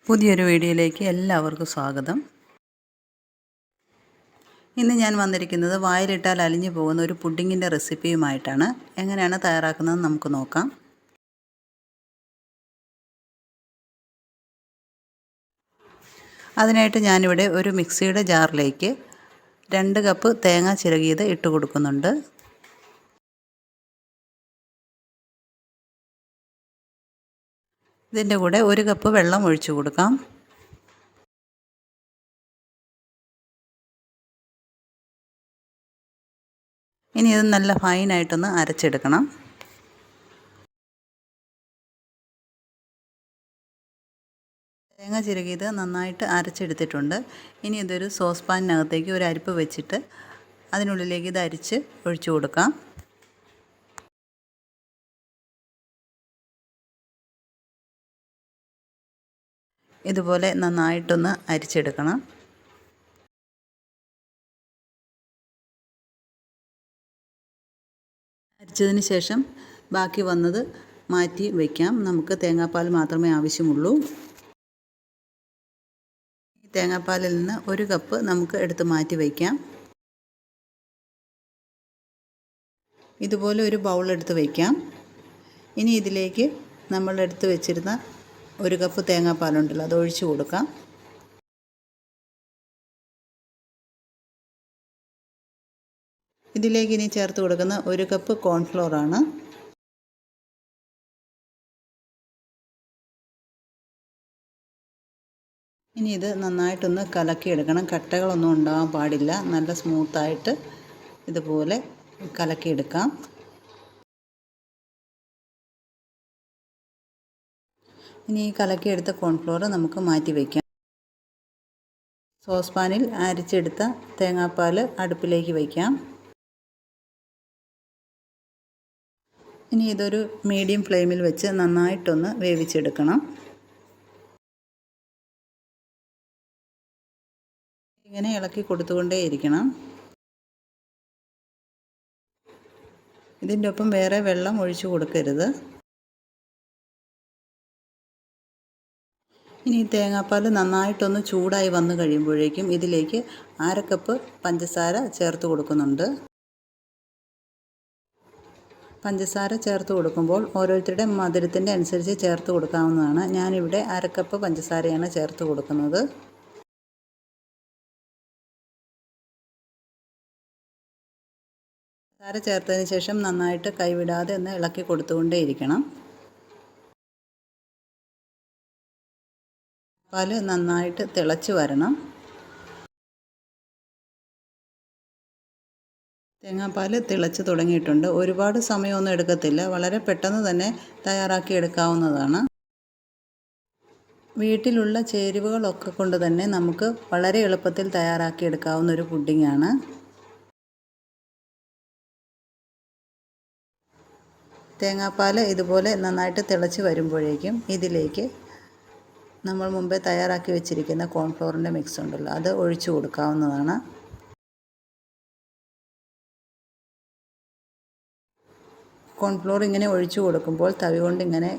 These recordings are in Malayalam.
പുതിയൊരു വീഡിയോയിലേക്ക് എല്ലാവർക്കും സ്വാഗതം. ഇന്ന് ഞാൻ വന്നിരിക്കുന്നത് വായിലിട്ടാൽ അലിഞ്ഞു പോകുന്ന ഒരു പുഡിങ്ങിൻ്റെ റെസിപ്പിയുമായിട്ടാണ്. എങ്ങനെയാണ് തയ്യാറാക്കുന്നതെന്ന് നമുക്ക് നോക്കാം. അതിനായിട്ട് ഞാനിവിടെ ഒരു മിക്സിയുടെ ജാറിലേക്ക് 2 കപ്പ് തേങ്ങ ചിരകിയത് ഇട്ട് കൊടുക്കുന്നുണ്ട്. ഇതിൻ്റെ കൂടെ 1 കപ്പ് വെള്ളം ഒഴിച്ചു കൊടുക്കാം. ഇനി ഇത് നല്ല ഫൈനായിട്ടൊന്ന് അരച്ചെടുക്കണം. തേങ്ങ ചിരകിയത് നന്നായിട്ട് അരച്ചെടുത്തിട്ടുണ്ട്. ഇനി ഇതൊരു സോസ് പാനിനകത്തേക്ക് ഒരു അരിപ്പ് വെച്ചിട്ട് അതിനുള്ളിലേക്ക് ഇത് അരിച്ച് ഒഴിച്ചു കൊടുക്കാം. ഇതുപോലെ നന്നായിട്ടൊന്ന് അരിച്ചെടുക്കണം. അരിച്ചതിന് ശേഷം ബാക്കി വന്നത് മാറ്റി വയ്ക്കാം. നമുക്ക് തേങ്ങാപ്പാൽ മാത്രമേ ആവശ്യമുള്ളൂ. ഈ തേങ്ങാപ്പാലിൽ നിന്ന് 1 കപ്പ് നമുക്ക് എടുത്ത് മാറ്റി വയ്ക്കാം. ഇതുപോലെ ഒരു ബൗൾ എടുത്ത് വയ്ക്കാം. ഇനി ഇതിലേക്ക് നമ്മൾ എടുത്ത് വെച്ചിരുന്ന 1 കപ്പ് തേങ്ങാപ്പാലുണ്ടല്ലോ, അത് ഒഴിച്ചു കൊടുക്കാം. ഇതിലേക്ക് ഇനി ചേർത്ത് കൊടുക്കുന്ന 1 കപ്പ് കോൺഫ്ലോറാണ്. ഇനി ഇത് നന്നായിട്ടൊന്ന് കലക്കിയെടുക്കണം. കട്ടകളൊന്നും ഉണ്ടാകാൻ പാടില്ല. നല്ല സ്മൂത്തായിട്ട് ഇതുപോലെ കലക്കിയെടുക്കാം. ഇനി ഈ കലക്കിയെടുത്ത കോൺഫ്ലോർ നമുക്ക് മാറ്റി വയ്ക്കാം. സോസ് പാനിൽ അരിച്ചെടുത്ത തേങ്ങാപ്പാൽ അടുപ്പിലേക്ക് വയ്ക്കാം. ഇനി ഇതൊരു മീഡിയം ഫ്ലെയിമിൽ വെച്ച് നന്നായിട്ടൊന്ന് വേവിച്ചെടുക്കണം. ഇങ്ങനെ ഇളക്കി കൊടുത്തുകൊണ്ടേയിരിക്കണം. ഇതിൻ്റെ ഒപ്പം വേറെ വെള്ളം ഒഴിച്ചു കൊടുക്കരുത്. ഇനി തേങ്ങാപ്പാൽ നന്നായിട്ടൊന്ന് ചൂടായി വന്നു കഴിയുമ്പോഴേക്കും ഇതിലേക്ക് 1/2 കപ്പ് പഞ്ചസാര ചേർത്ത് കൊടുക്കുന്നുണ്ട്. പഞ്ചസാര ചേർത്ത് കൊടുക്കുമ്പോൾ ഓരോരുത്തരുടെ മധുരത്തിൻ്റെ അനുസരിച്ച് ചേർത്ത് കൊടുക്കാവുന്നതാണ്. ഞാനിവിടെ 1/2 കപ്പ് പഞ്ചസാരയാണ് ചേർത്ത് കൊടുക്കുന്നത്. പഞ്ചസാര ചേർത്തതിന് ശേഷം നന്നായിട്ട് കൈവിടാതെ ഒന്ന് ഇളക്കി കൊടുത്തുകൊണ്ടേയിരിക്കണം. പാൽ നന്നായിട്ട് തിളച്ച് വരണം. തേങ്ങാപ്പാൽ തിളച്ച് തുടങ്ങിയിട്ടുണ്ട്. ഒരുപാട് സമയമൊന്നും എടുക്കത്തില്ല. വളരെ പെട്ടെന്ന് തന്നെ തയ്യാറാക്കി എടുക്കാവുന്നതാണ്. വീട്ടിലുള്ള ചേരുവകളൊക്കെ കൊണ്ട് തന്നെ നമുക്ക് വളരെ എളുപ്പത്തിൽ തയ്യാറാക്കി എടുക്കാവുന്ന ഒരു പുഡിങ്ങാണ്. തേങ്ങാപ്പാൽ ഇതുപോലെ നന്നായിട്ട് തിളച്ച് വരുമ്പോഴേക്കും ഇതിലേക്ക് നമ്മൾ മുമ്പേ തയ്യാറാക്കി വെച്ചിരിക്കുന്ന കോൺഫ്ലോറിൻ്റെ മിക്സ് ഉണ്ടല്ലോ, അത് ഒഴിച്ചു കൊടുക്കാവുന്നതാണ്. കോൺഫ്ലോർ ഇങ്ങനെ ഒഴിച്ചു കൊടുക്കുമ്പോൾ തവി കൊണ്ട് ഇങ്ങനെ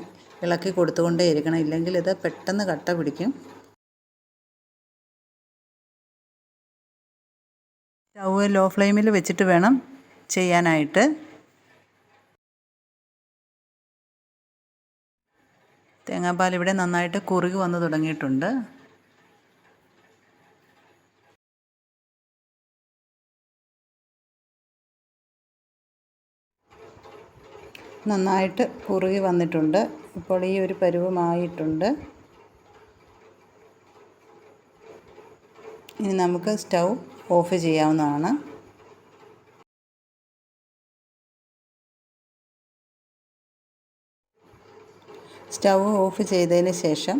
ഇളക്കി കൊടുത്തുകൊണ്ടേയിരിക്കണം. ഇല്ലെങ്കിൽ ഇത് പെട്ടെന്ന് കട്ട പിടിക്കും. സ്റ്റൗവ് ലോ ഫ്ലെയിമിൽ വെച്ചിട്ട് വേണം ചെയ്യാനായിട്ട്. തേങ്ങാപ്പാൽ ഇവിടെ നന്നായിട്ട് കുറുകി വന്ന് തുടങ്ങിയിട്ടുണ്ട്. നന്നായിട്ട് കുറുകി വന്നിട്ടുണ്ട്. ഇപ്പോൾ ഈ ഒരു പരുവമായിട്ടുണ്ട്. ഇനി നമുക്ക് സ്റ്റൗ ഓഫ് ചെയ്യാവുന്നതാണ്. സ്റ്റൗ ഓഫ് ചെയ്തതിന് ശേഷം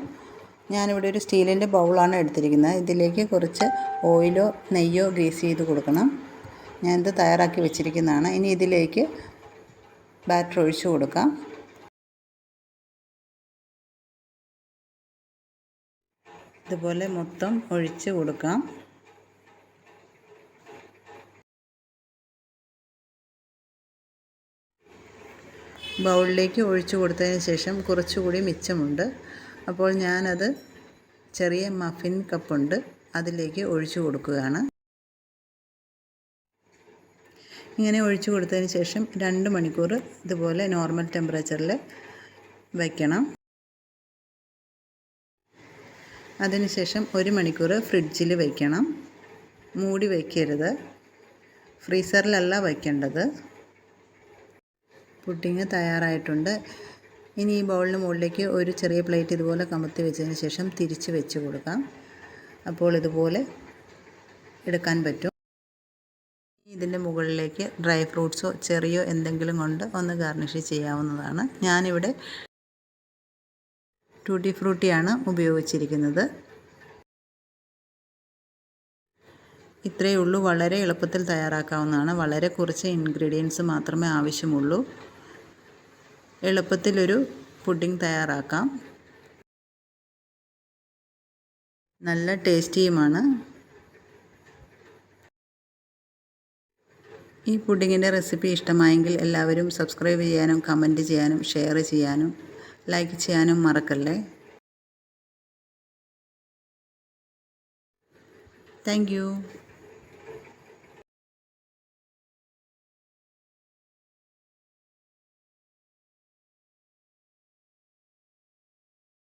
ഞാനിവിടെ ഒരു സ്റ്റീലിൻ്റെ ബൗളാണ് എടുത്തിരിക്കുന്നത്. ഇതിലേക്ക് കുറച്ച് ഓയിലോ നെയ്യോ ഗ്രീസ് ചെയ്ത് കൊടുക്കണം. ഞാനിത് തയ്യാറാക്കി വെച്ചിരിക്കുന്നതാണ്. ഇനി ഇതിലേക്ക് ബാറ്റർ ഒഴിച്ചു കൊടുക്കാം. ഇതുപോലെ മൊത്തം ഒഴിച്ച് കൊടുക്കാം. ബൗളിലേക്ക് ഒഴിച്ചു കൊടുത്തതിന് ശേഷം കുറച്ചുകൂടി മിച്ചമുണ്ട്. അപ്പോൾ ഞാനത് ചെറിയ മഫിൻ കപ്പുണ്ട്, അതിലേക്ക് ഒഴിച്ചു കൊടുക്കുകയാണ്. ഇങ്ങനെ ഒഴിച്ചു കൊടുത്തതിന് ശേഷം 2 മണിക്കൂർ ഇതുപോലെ നോർമൽ ടെമ്പറേച്ചറിൽ വയ്ക്കണം. അതിനുശേഷം 1 മണിക്കൂർ ഫ്രിഡ്ജിൽ വയ്ക്കണം. മൂടി വയ്ക്കരുത്, ഫ്രീസറിലല്ല വയ്ക്കേണ്ടത്. പുഡിങ് തയ്യാറായിട്ടുണ്ട്. ഇനി ഈ ബൗളിന് മുകളിലേക്ക് ഒരു ചെറിയ പ്ലേറ്റ് ഇതുപോലെ കമത്തി വെച്ചതിന് ശേഷം തിരിച്ച് വെച്ച് കൊടുക്കാം. അപ്പോൾ ഇതുപോലെ എടുക്കാൻ പറ്റും. ഇതിൻ്റെ മുകളിലേക്ക് ഡ്രൈ ഫ്രൂട്ട്സോ ചെറിയോ എന്തെങ്കിലും കൊണ്ട് ഒന്ന് ഗാർണിഷ് ചെയ്യാവുന്നതാണ്. ഞാനിവിടെ ടൂട്ടി ഫ്രൂട്ടിയാണ് ഉപയോഗിച്ചിരിക്കുന്നത്. ഇത്രയേ ഉള്ളൂ. വളരെ എളുപ്പത്തിൽ തയ്യാറാക്കാവുന്നതാണ്. വളരെ കുറച്ച് ഇൻഗ്രീഡിയൻസ് മാത്രമേ ആവശ്യമുള്ളൂ. എളുപ്പത്തിലൊരു പുഡിംഗ് തയ്യാറാക്കാം. നല്ല ടേസ്റ്റിയുമാണ്. ഈ പുഡിങ്ങിൻ്റെ റെസിപ്പി ഇഷ്ടമായെങ്കിൽ എല്ലാവരും സബ്സ്ക്രൈബ് ചെയ്യാനും കമൻറ്റ് ചെയ്യാനും ഷെയർ ചെയ്യാനും ലൈക്ക് ചെയ്യാനും മറക്കല്ലേ. Thank you.